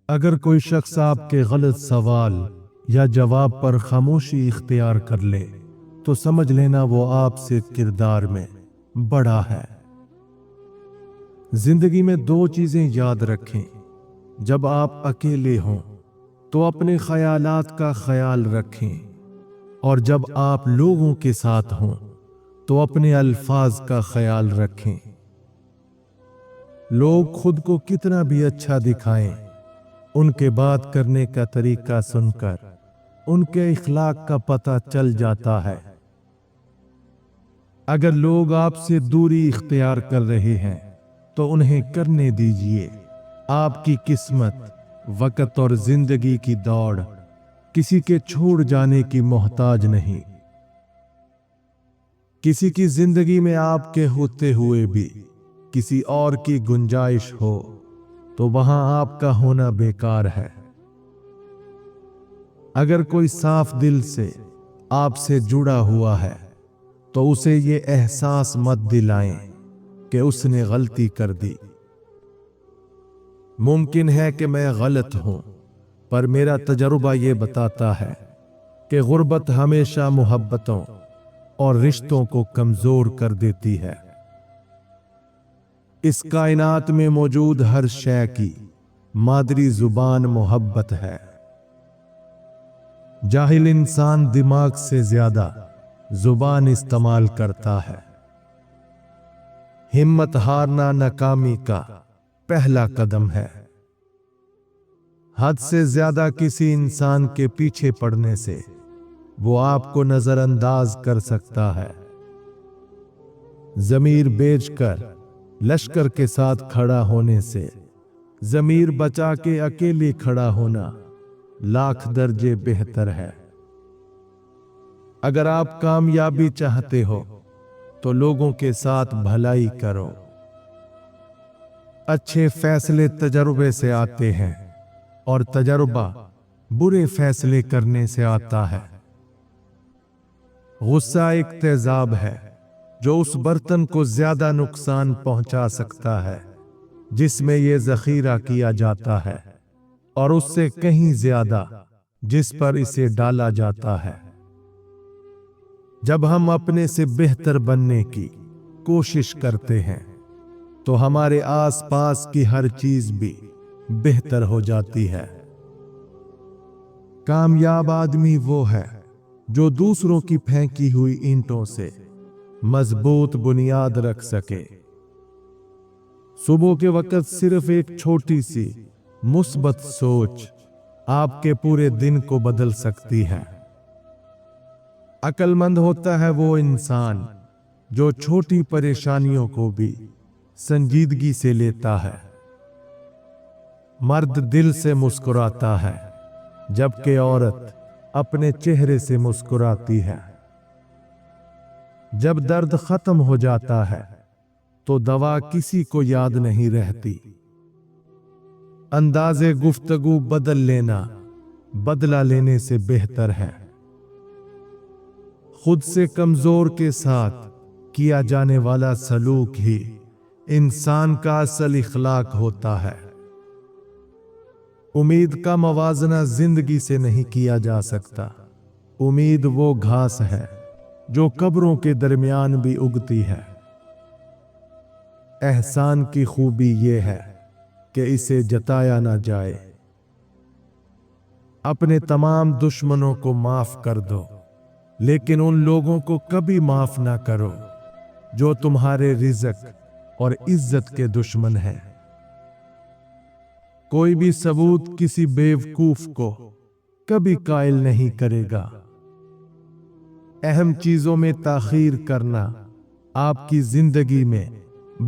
اگر کوئی شخص آپ کے غلط سوال یا جواب پر خاموشی اختیار کر لے تو سمجھ لینا وہ آپ سے کردار میں بڑا ہے۔ زندگی میں دو چیزیں یاد رکھیں۔ جب آپ اکیلے ہوں تو اپنے خیالات کا خیال رکھیں، اور جب آپ لوگوں کے ساتھ ہوں تو اپنے الفاظ کا خیال رکھیں۔ لوگ خود کو کتنا بھی اچھا دکھائیں، ان کے بات کرنے کا طریقہ سن کر ان کے اخلاق کا پتہ چل جاتا ہے۔ اگر لوگ آپ سے دوری اختیار کر رہے ہیں تو انہیں کرنے دیجیے۔ آپ کی قسمت، وقت اور زندگی کی دوڑ کسی کے چھوڑ جانے کی محتاج نہیں۔ کسی کی زندگی میں آپ کے ہوتے ہوئے بھی کسی اور کی گنجائش ہو تو وہاں آپ کا ہونا بیکار ہے۔ اگر کوئی صاف دل سے آپ سے جڑا ہوا ہے تو اسے یہ احساس مت دلائیں کہ اس نے غلطی کر دی۔ ممکن ہے کہ میں غلط ہوں، پر میرا تجربہ یہ بتاتا ہے کہ غربت ہمیشہ محبتوں اور رشتوں کو کمزور کر دیتی ہے۔ اس کائنات میں موجود ہر شے کی مادری زبان محبت ہے۔ جاہل انسان دماغ سے زیادہ زبان استعمال کرتا ہے۔ ہمت ہارنا ناکامی کا پہلا قدم ہے۔ حد سے زیادہ کسی انسان کے پیچھے پڑنے سے وہ آپ کو نظر انداز کر سکتا ہے۔ ضمیر بیچ کر لشکر کے ساتھ کھڑا ہونے سے ضمیر بچا کے اکیلے کھڑا ہونا لاکھ درجے بہتر ہے۔ اگر آپ کامیابی چاہتے ہو تو لوگوں کے ساتھ بھلائی کرو۔ اچھے فیصلے تجربے سے آتے ہیں اور تجربہ برے فیصلے کرنے سے آتا ہے۔ غصہ ایک تیزاب ہے جو اس برتن کو زیادہ نقصان پہنچا سکتا ہے جس میں یہ ذخیرہ کیا جاتا ہے، اور اس سے کہیں زیادہ جس پر اسے ڈالا جاتا ہے۔ جب ہم اپنے سے بہتر بننے کی کوشش کرتے ہیں تو ہمارے آس پاس کی ہر چیز بھی بہتر ہو جاتی ہے۔ کامیاب آدمی وہ ہے جو دوسروں کی پھینکی ہوئی اینٹوں سے مضبوط بنیاد رکھ سکے۔ صبح کے وقت صرف ایک چھوٹی سی مثبت سوچ آپ کے پورے دن کو بدل سکتی ہے۔ عقل مند ہوتا ہے وہ انسان جو چھوٹی پریشانیوں کو بھی سنجیدگی سے لیتا ہے۔ مرد دل سے مسکراتا ہے جبکہ عورت اپنے چہرے سے مسکراتی ہے۔ جب درد ختم ہو جاتا ہے تو دوا کسی کو یاد نہیں رہتی۔ انداز گفتگو بدل لینا بدلہ لینے سے بہتر ہے۔ خود سے کمزور کے ساتھ کیا جانے والا سلوک ہی انسان کا اصل اخلاق ہوتا ہے۔ امید کا موازنہ زندگی سے نہیں کیا جا سکتا۔ امید وہ گھاس ہے جو قبروں کے درمیان بھی اگتی ہے۔ احسان کی خوبی یہ ہے کہ اسے جتایا نہ جائے۔ اپنے تمام دشمنوں کو معاف کر دو، لیکن ان لوگوں کو کبھی معاف نہ کرو جو تمہارے رزق اور عزت کے دشمن ہیں۔ کوئی بھی ثبوت کسی بیوقوف کو کبھی قائل نہیں کرے گا۔ اہم چیزوں میں تاخیر کرنا آپ کی زندگی میں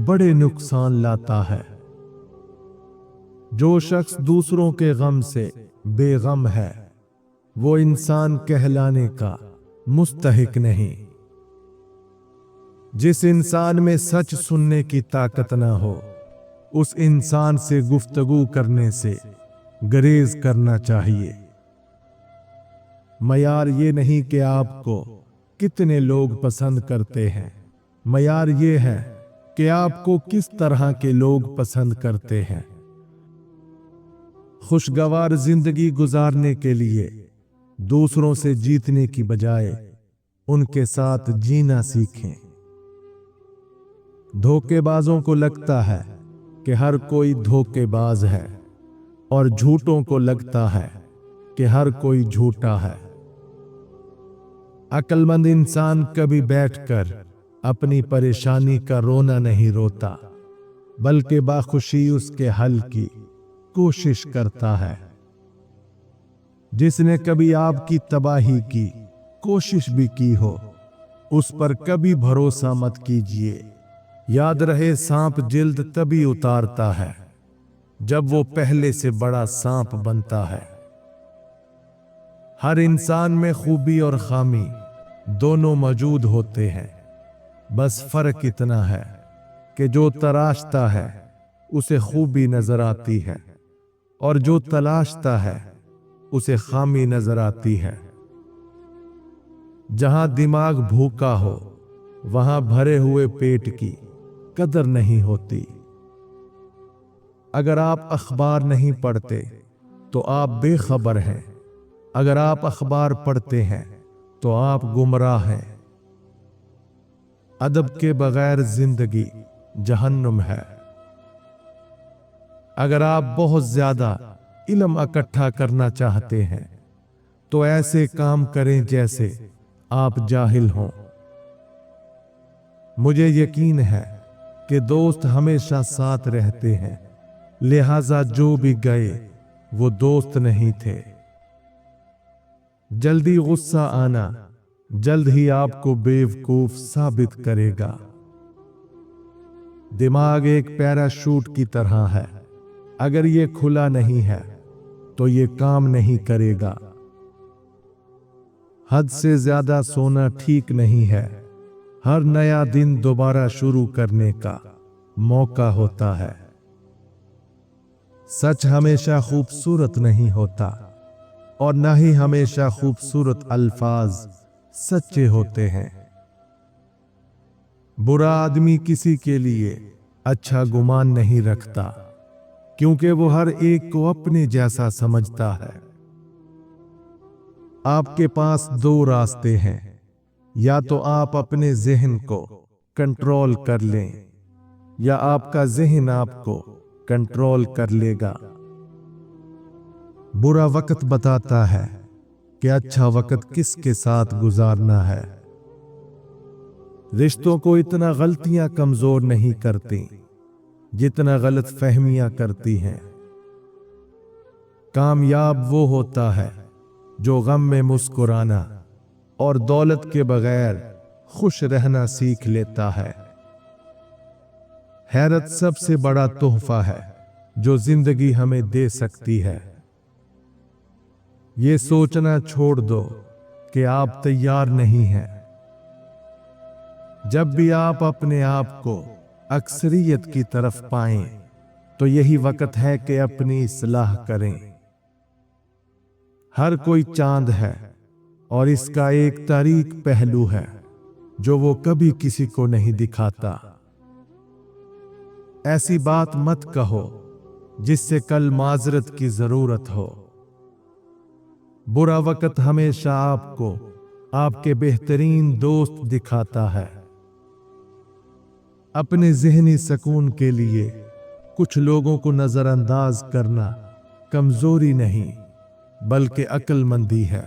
بڑے نقصان لاتا ہے۔ جو شخص دوسروں کے غم سے بے غم ہے وہ انسان کہلانے کا مستحق نہیں۔ جس انسان میں سچ سننے کی طاقت نہ ہو اس انسان سے گفتگو کرنے سے گریز کرنا چاہیے۔ معیار یہ نہیں کہ آپ کو کتنے لوگ پسند کرتے ہیں، معیار یہ ہے کہ آپ کو کس طرح کے لوگ پسند کرتے ہیں۔ खुशगवार जिंदगी गुजारने के लिए दूसरों से जीतने की बजाय उनके साथ जीना सीखें। धोखेबाजों को लगता है कि हर कोई धोखेबाज है और झूठों को लगता है कि हर कोई झूठा है। अक्लमंद इंसान कभी बैठकर अपनी परेशानी का रोना नहीं रोता, बल्कि बाखुशी उसके हल की कोशिश करता है। जिसने कभी आपकी तबाही की कोशिश भी की हो, उस पर कभी भरोसा मत कीजिए। याद रहे, सांप जिल्द तभी उतारता है जब वो पहले से बड़ा सांप बनता है। हर इंसान में खूबी और खामी दोनों मौजूद होते हैं, बस फर्क इतना है कि जो तराशता है उसे खूबी नजर आती है और जो तलाशता है उसे खामी नजर आती है। जहां दिमाग भूखा हो वहां भरे हुए पेट की कदर नहीं होती। अगर आप अखबार नहीं पढ़ते तो आप बेखबर हैं, अगर आप अखबार पढ़ते हैं तो आप गुमराह हैं। अदब के बगैर जिंदगी जहन्नुम है। अगर आप बहुत ज्यादा इल्म इकट्ठा करना चाहते हैं तो ऐसे काम करें जैसे आप जाहिल हों। मुझे यकीन है कि दोस्त हमेशा साथ रहते हैं, लिहाजा जो भी गए वो दोस्त नहीं थे। जल्दी गुस्सा आना जल्द ही आपको बेवकूफ साबित करेगा। दिमाग एक पैराशूट की तरह है, अगर ये खुला नहीं है तो ये काम नहीं करेगा। हद से ज्यादा सोना ठीक नहीं है। हर नया दिन दोबारा शुरू करने का मौका होता है। सच हमेशा खूबसूरत नहीं होता और न ही हमेशा खूबसूरत अल्फाज सच्चे होते हैं। बुरा आदमी किसी के लिए अच्छा गुमान नहीं रखता, क्योंकि वो हर एक को अपने जैसा समझता है। आपके पास दो रास्ते हैं, या तो आप अपने जहन को कंट्रोल कर लें या आपका जहन आपको कंट्रोल कर लेगा। बुरा वक्त बताता है कि अच्छा वक्त किसके साथ गुजारना है। रिश्तों को इतना गलतियां कमजोर नहीं करती जितना गलत फहमियां करती हैं। कामयाब वो होता है जो गम में मुस्कुराना और दौलत के बगैर खुश रहना सीख लेता है। हैरत सबसे बड़ा तोहफा है जो जिंदगी हमें दे सकती है। ये सोचना छोड़ दो कि आप तैयार नहीं हैं। जब भी आप अपने आप को अक्सरियत की तरफ पाएं तो यही वक्त है कि अपनी इस्लाह करें। हर कोई चांद है और इसका एक तारीक पहलू है जो वो कभी किसी को नहीं दिखाता। ऐसी बात मत कहो जिससे कल माजरत की जरूरत हो। बुरा वक्त हमेशा आपको आपके बेहतरीन दोस्त दिखाता है। अपने ज़हनी सुकून के लिए कुछ लोगों को नजरअंदाज करना कमजोरी नहीं बल्कि अक्लमंदी है।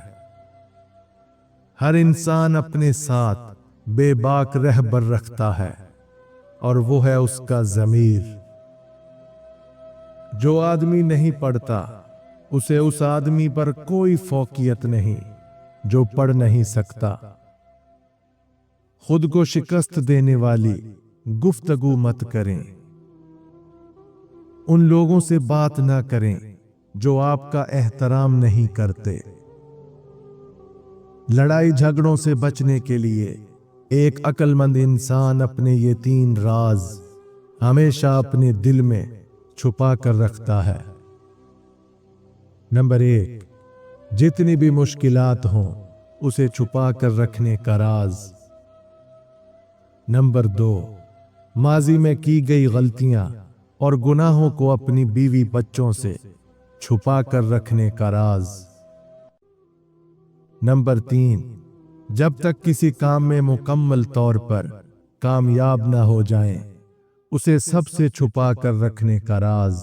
हर इंसान अपने साथ बेबाक रहबर रखता है और वो है उसका ज़मीर। जो आदमी नहीं पढ़ता उसे उस आदमी पर कोई फौकियत नहीं जो पढ़ नहीं सकता। खुद को शिकस्त देने वाली गुफ्तगू मत करें। उन लोगों से बात ना करें जो आपका एहतराम नहीं करते। लड़ाई झगड़ों से बचने के लिए एक अक्लमंद इंसान अपने ये 3 राज हमेशा अपने दिल में छुपा कर रखता है। नंबर 1, जितनी भी मुश्किलात हों उसे छुपा कर रखने का राज। नंबर 2, माजी में की गई गलतियां और गुनाहों को अपनी बीवी बच्चों से छुपा कर रखने का राज। नंबर 3, जब तक किसी काम में मुकम्मल तौर पर कामयाब ना हो जाएं, उसे सबसे छुपा कर रखने का राज।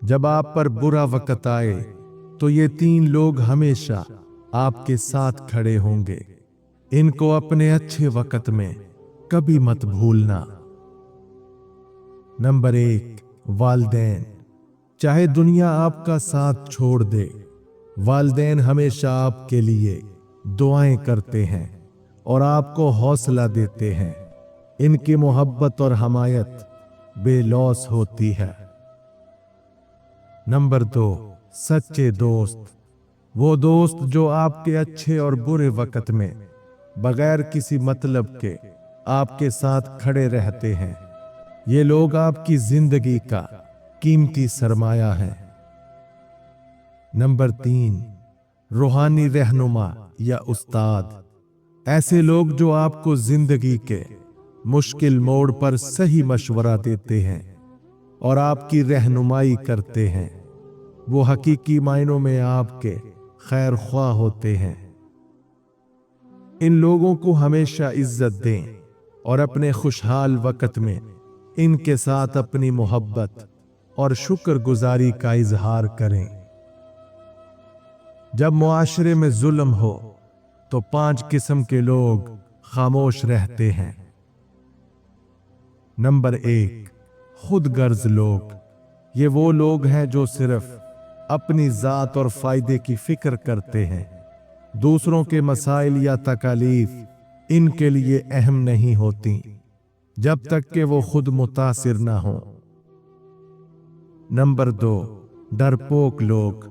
जब आप पर बुरा वक्त आए तो ये 3 लोग हमेशा आपके साथ खड़े होंगे। इनको अपने अच्छे वक्त में कभी मत भूलना। नंबर 1, वालिदैन। चाहे दुनिया आपका साथ छोड़ दे, वालिदैन हमेशा आपके लिए दुआएं करते हैं और आपको हौसला देते हैं। इनकी मोहब्बत और हमायत बेलौस होती है। नंबर 2, सच्चे दोस्त। वो दोस्त जो आपके अच्छे और बुरे वक्त में बगैर किसी मतलब के आपके साथ खड़े रहते हैं। ये लोग आपकी जिंदगी का कीमती सरमाया है। नंबर 3, रूहानी रहनुमा या उस्ताद। ऐसे लोग जो आपको जिंदगी के मुश्किल मोड़ पर सही मशवरा देते हैं और आपकी रहनुमाई करते हैं। वो हकीकी मायनों में आपके खैर ख्वाह होते हैं। इन लोगों को हमेशा इज्जत दें और अपने खुशहाल वक्त में इनके साथ अपनी मोहब्बत और शुक्रगुजारी का इजहार करें। जब मुआशरे में जुल्म हो तो 5 किस्म के लोग खामोश रहते हैं। नंबर 1, खुद गर्ज लोग। ये वो लोग हैं जो सिर्फ अपनी जात और फायदे की फिक्र करते हैं। दूसरों के मसाइल या तकालीफ इनके लिए अहम नहीं होती जब तक कि वो खुद मुतासिर ना हो। नंबर 2, डरपोक लोग।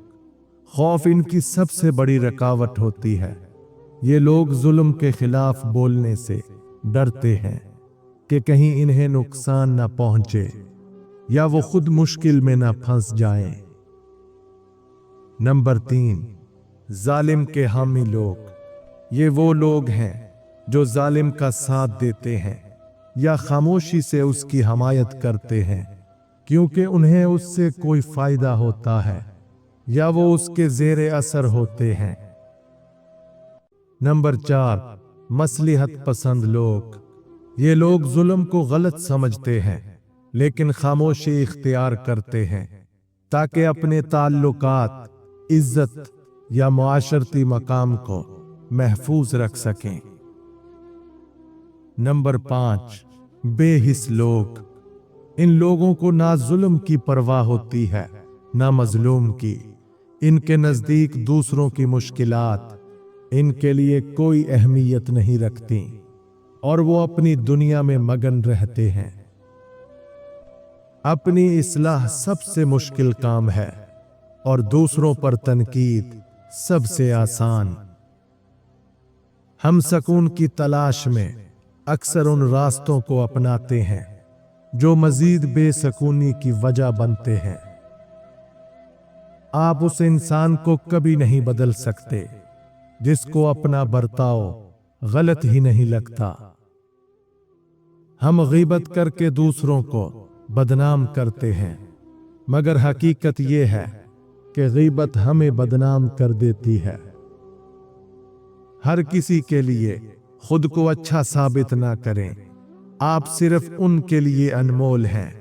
खौफ इनकी सबसे बड़ी रुकावट होती है। ये लोग जुल्म के खिलाफ बोलने से डरते हैं कि कहीं इन्हें नुकसान ना पहुंचे या वो खुद मुश्किल में ना फंस जाएं। नंबर 3, जालिम के हामी लोग। ये वो लोग हैं जो जालिम का साथ देते हैं या खामोशी से उसकी हमायत करते हैं क्योंकि उन्हें उससे कोई फायदा होता है या वो उसके ज़ेरे असर होते हैं। नंबर 4, मसलिहत पसंद लोग। ये लोग जुल्म को गलत समझते हैं लेकिन खामोशी इख्तियार करते हैं ताकि अपने ताल्लुकात, इज्जत या मुआशरती मकाम को महफूज रख सकें। नंबर 5, बेहिस लोग। इन लोगों को ना जुल्म की परवाह होती है ना मजलूम की। इनके नजदीक दूसरों की मुश्किलात इनके लिए कोई अहमियत नहीं रखती और वो अपनी दुनिया में मगन रहते हैं। अपनी इस्लाह सबसे मुश्किल काम है और दूसरों पर तनकीद सबसे आसान। हम सुकून की तलाश में अक्सर उन रास्तों को अपनाते हैं जो मजीद बेसकूनी की वजह बनते हैं। आप उस इंसान को कभी नहीं बदल सकते जिसको अपना बर्ताव गलत ही नहीं लगता। हम गीबत करके दूसरों को बदनाम करते हैं मगर हकीकत यह है कि गीबत हमें बदनाम कर देती है। हर किसी के लिए खुद को अच्छा साबित ना करें। आप सिर्फ उनके लिए अनमोल हैं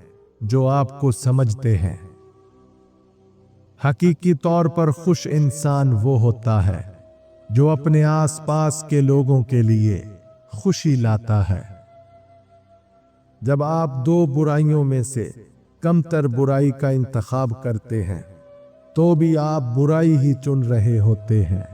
जो आपको समझते हैं। हकीकी तौर पर खुश इंसान वो होता है जो अपने आसपास के लोगों के लिए खुशी लाता है। जब आप 2 बुराइयों में से कमतर बुराई का इंतखाब करते हैं तो भी आप बुराई ही चुन रहे होते हैं।